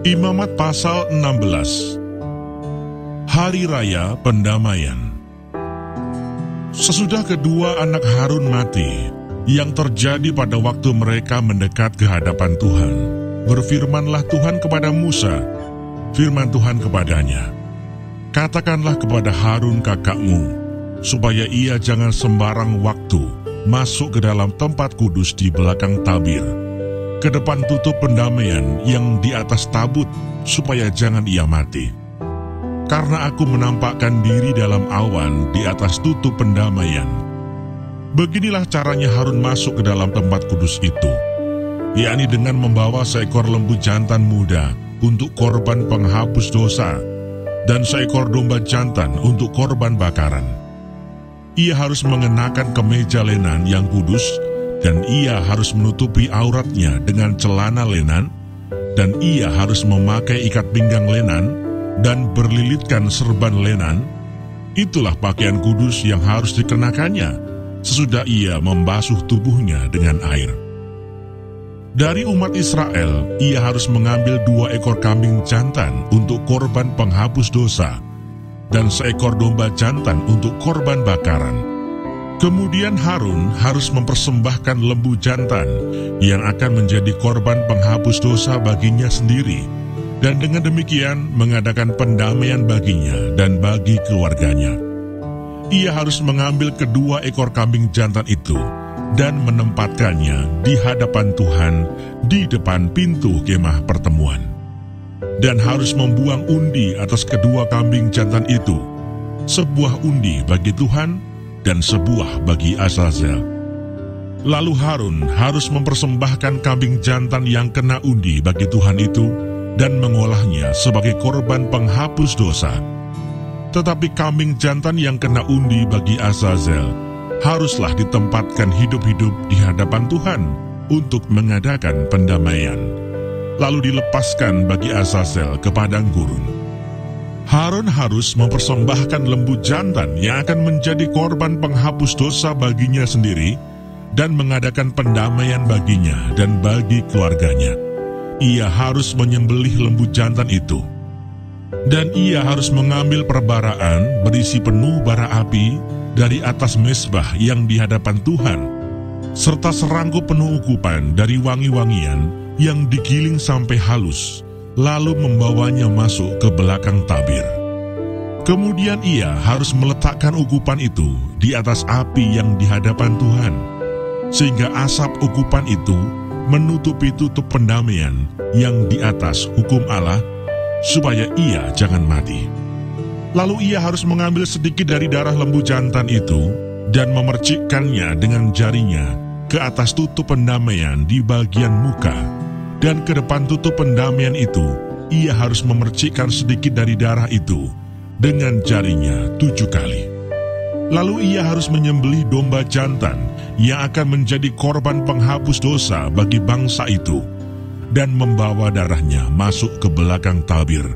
Imamat pasal 16. Hari Raya Pendamaian. Sesudah kedua anak Harun mati, yang terjadi pada waktu mereka mendekat ke hadapan Tuhan, berfirmanlah Tuhan kepada Musa, firman Tuhan kepadanya, "Katakanlah kepada Harun kakakmu, supaya ia jangan sembarang waktu masuk ke dalam tempat kudus di belakang tabir, ke depan tutup pendamaian yang di atas tabut, supaya jangan ia mati. Karena aku menampakkan diri dalam awan di atas tutup pendamaian." Beginilah caranya Harun masuk ke dalam tempat kudus itu, yakni dengan membawa seekor lembu jantan muda untuk korban penghapus dosa, dan seekor domba jantan untuk korban bakaran. Ia harus mengenakan kemeja lenan yang kudus, dan ia harus menutupi auratnya dengan celana lenan, dan ia harus memakai ikat pinggang lenan, dan berlilitkan serban lenan. Itulah pakaian kudus yang harus dikenakannya sesudah ia membasuh tubuhnya dengan air. Dari umat Israel, ia harus mengambil 2 ekor kambing jantan untuk korban penghapus dosa, dan seekor domba jantan untuk korban bakaran. Kemudian Harun harus mempersembahkan lembu jantan yang akan menjadi korban penghapus dosa baginya sendiri, dan dengan demikian mengadakan pendamaian baginya dan bagi keluarganya. Ia harus mengambil kedua ekor kambing jantan itu dan menempatkannya di hadapan Tuhan di depan pintu kemah pertemuan, dan harus membuang undi atas kedua kambing jantan itu, sebuah undi bagi Tuhan dan sebuah bagi Azazel. Lalu Harun harus mempersembahkan kambing jantan yang kena undi bagi Tuhan itu dan mengolahnya sebagai korban penghapus dosa. Tetapi kambing jantan yang kena undi bagi Azazel haruslah ditempatkan hidup-hidup di hadapan Tuhan untuk mengadakan pendamaian, lalu dilepaskan bagi Azazel ke padang gurun. Harun harus mempersembahkan lembu jantan yang akan menjadi korban penghapus dosa baginya sendiri dan mengadakan pendamaian baginya dan bagi keluarganya. Ia harus menyembelih lembu jantan itu, dan ia harus mengambil perbaraan berisi penuh bara api dari atas mezbah yang di hadapan Tuhan, serta serangkup penuh ukupan dari wangi-wangian yang digiling sampai halus, lalu membawanya masuk ke belakang tabir. Kemudian ia harus meletakkan ukupan itu di atas api yang di hadapan Tuhan, sehingga asap ukupan itu menutupi tutup pendamaian yang di atas hukum Allah, supaya ia jangan mati. Lalu ia harus mengambil sedikit dari darah lembu jantan itu dan memercikkannya dengan jarinya ke atas tutup pendamaian di bagian muka, dan ke depan tutup pendamaian itu ia harus memercikkan sedikit dari darah itu dengan jarinya 7 kali. Lalu ia harus menyembelih domba jantan yang akan menjadi korban penghapus dosa bagi bangsa itu, dan membawa darahnya masuk ke belakang tabir.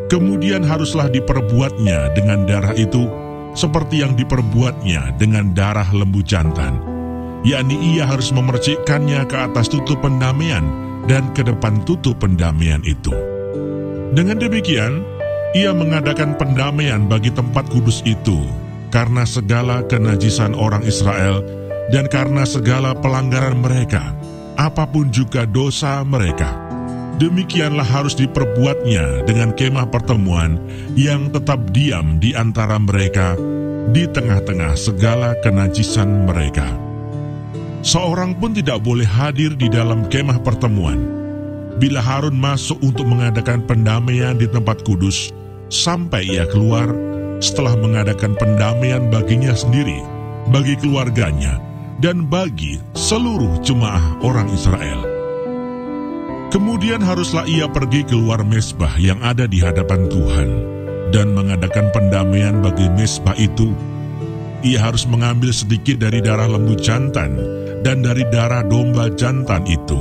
Kemudian haruslah diperbuatnya dengan darah itu seperti yang diperbuatnya dengan darah lembu jantan, yakni ia harus memercikkannya ke atas tutup pendamaian dan ke depan tutup pendamaian itu. Dengan demikian, ia mengadakan pendamaian bagi tempat kudus itu, karena segala kenajisan orang Israel dan karena segala pelanggaran mereka, apapun juga dosa mereka. Demikianlah harus diperbuatnya dengan kemah pertemuan yang tetap diam di antara mereka, di tengah-tengah segala kenajisan mereka. Seorang pun tidak boleh hadir di dalam kemah pertemuan bila Harun masuk untuk mengadakan pendamaian di tempat kudus, sampai ia keluar setelah mengadakan pendamaian baginya sendiri, bagi keluarganya, dan bagi seluruh jemaah orang Israel. Kemudian haruslah ia pergi keluar mezbah yang ada di hadapan Tuhan dan mengadakan pendamaian bagi mezbah itu. Ia harus mengambil sedikit dari darah lembu jantan dan dari darah domba jantan itu,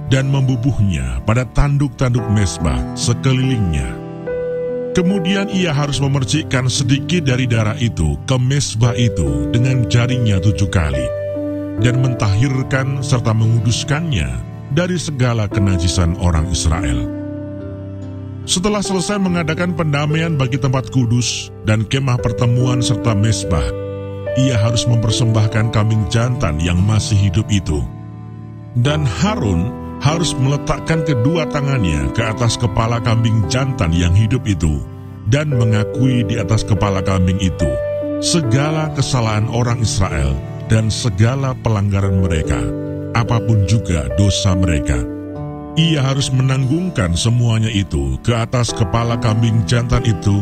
dan membubuhnya pada tanduk-tanduk mezbah sekelilingnya. Kemudian ia harus memercikkan sedikit dari darah itu ke mezbah itu dengan jarinya 7 kali, dan mentahirkan serta menguduskannya dari segala kenajisan orang Israel. Setelah selesai mengadakan pendamaian bagi tempat kudus dan kemah pertemuan serta mezbah, ia harus mempersembahkan kambing jantan yang masih hidup itu. Dan Harun harus meletakkan kedua tangannya ke atas kepala kambing jantan yang hidup itu dan mengakui di atas kepala kambing itu segala kesalahan orang Israel dan segala pelanggaran mereka, apapun juga dosa mereka. Ia harus menanggungkan semuanya itu ke atas kepala kambing jantan itu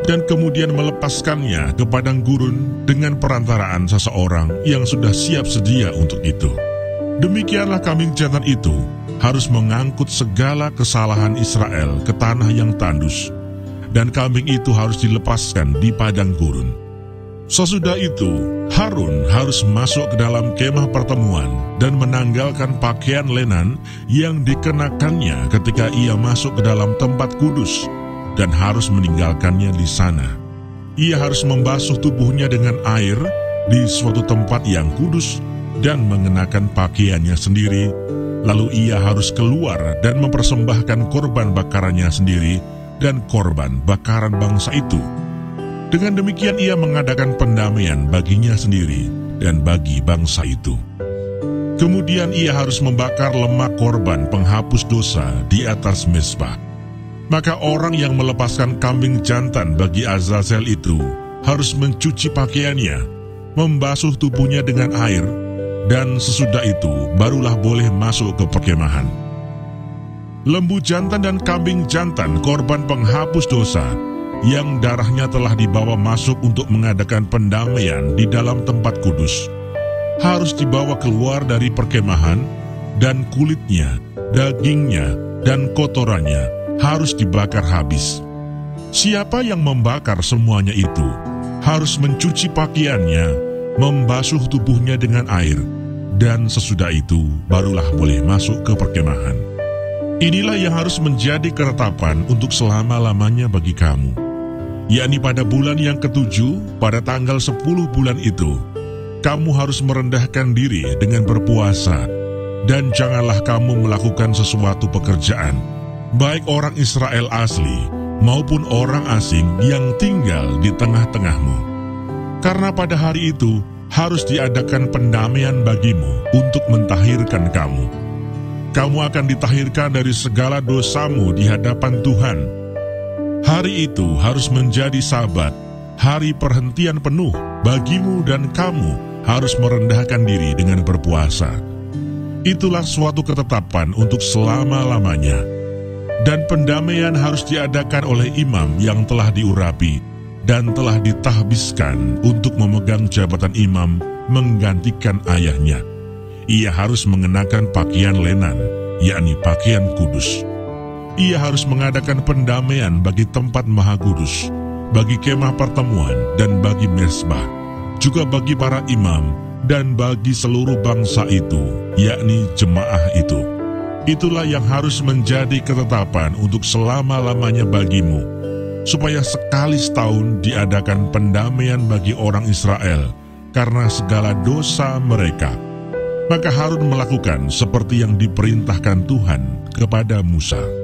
dan kemudian melepaskannya ke padang gurun dengan perantaraan seseorang yang sudah siap sedia untuk itu. Demikianlah kambing jantan itu harus mengangkut segala kesalahan Israel ke tanah yang tandus, dan kambing itu harus dilepaskan di padang gurun. Sesudah itu, Harun harus masuk ke dalam kemah pertemuan dan menanggalkan pakaian lenan yang dikenakannya ketika ia masuk ke dalam tempat kudus dan harus meninggalkannya di sana. Ia harus membasuh tubuhnya dengan air di suatu tempat yang kudus dan mengenakan pakaiannya sendiri. Lalu ia harus keluar dan mempersembahkan korban bakarannya sendiri dan korban bakaran bangsa itu. Dengan demikian ia mengadakan pendamaian baginya sendiri dan bagi bangsa itu. Kemudian ia harus membakar lemak korban penghapus dosa di atas mezbah. Maka orang yang melepaskan kambing jantan bagi Azazel itu harus mencuci pakaiannya, membasuh tubuhnya dengan air, dan sesudah itu barulah boleh masuk ke perkemahan. Lembu jantan dan kambing jantan korban penghapus dosa yang darahnya telah dibawa masuk untuk mengadakan pendamaian di dalam tempat kudus harus dibawa keluar dari perkemahan, dan kulitnya, dagingnya, dan kotorannya harus dibakar habis. Siapa yang membakar semuanya itu harus mencuci pakaiannya, membasuh tubuhnya dengan air, dan sesudah itu barulah boleh masuk ke perkemahan. Inilah yang harus menjadi ketetapan untuk selama-lamanya bagi kamu, yakni pada bulan yang ke-7, pada tanggal 10 bulan itu, kamu harus merendahkan diri dengan berpuasa, dan janganlah kamu melakukan sesuatu pekerjaan, baik orang Israel asli maupun orang asing yang tinggal di tengah-tengahmu. Karena pada hari itu harus diadakan pendamaian bagimu untuk mentahirkan kamu. Kamu akan ditahirkan dari segala dosamu di hadapan Tuhan. Hari itu harus menjadi Sabat, hari perhentian penuh bagimu, dan kamu harus merendahkan diri dengan berpuasa. Itulah suatu ketetapan untuk selama-lamanya. Dan pendamaian harus diadakan oleh imam yang telah diurapi dan telah ditahbiskan untuk memegang jabatan imam menggantikan ayahnya. Ia harus mengenakan pakaian lenan, yakni pakaian kudus. Ia harus mengadakan pendamaian bagi tempat maha kudus, bagi kemah pertemuan dan bagi mezbah, juga bagi para imam dan bagi seluruh bangsa itu, yakni jemaah itu. Itulah yang harus menjadi ketetapan untuk selama-lamanya bagimu, supaya sekali setahun diadakan pendamaian bagi orang Israel karena segala dosa mereka. Maka Harun melakukan seperti yang diperintahkan Tuhan kepada Musa.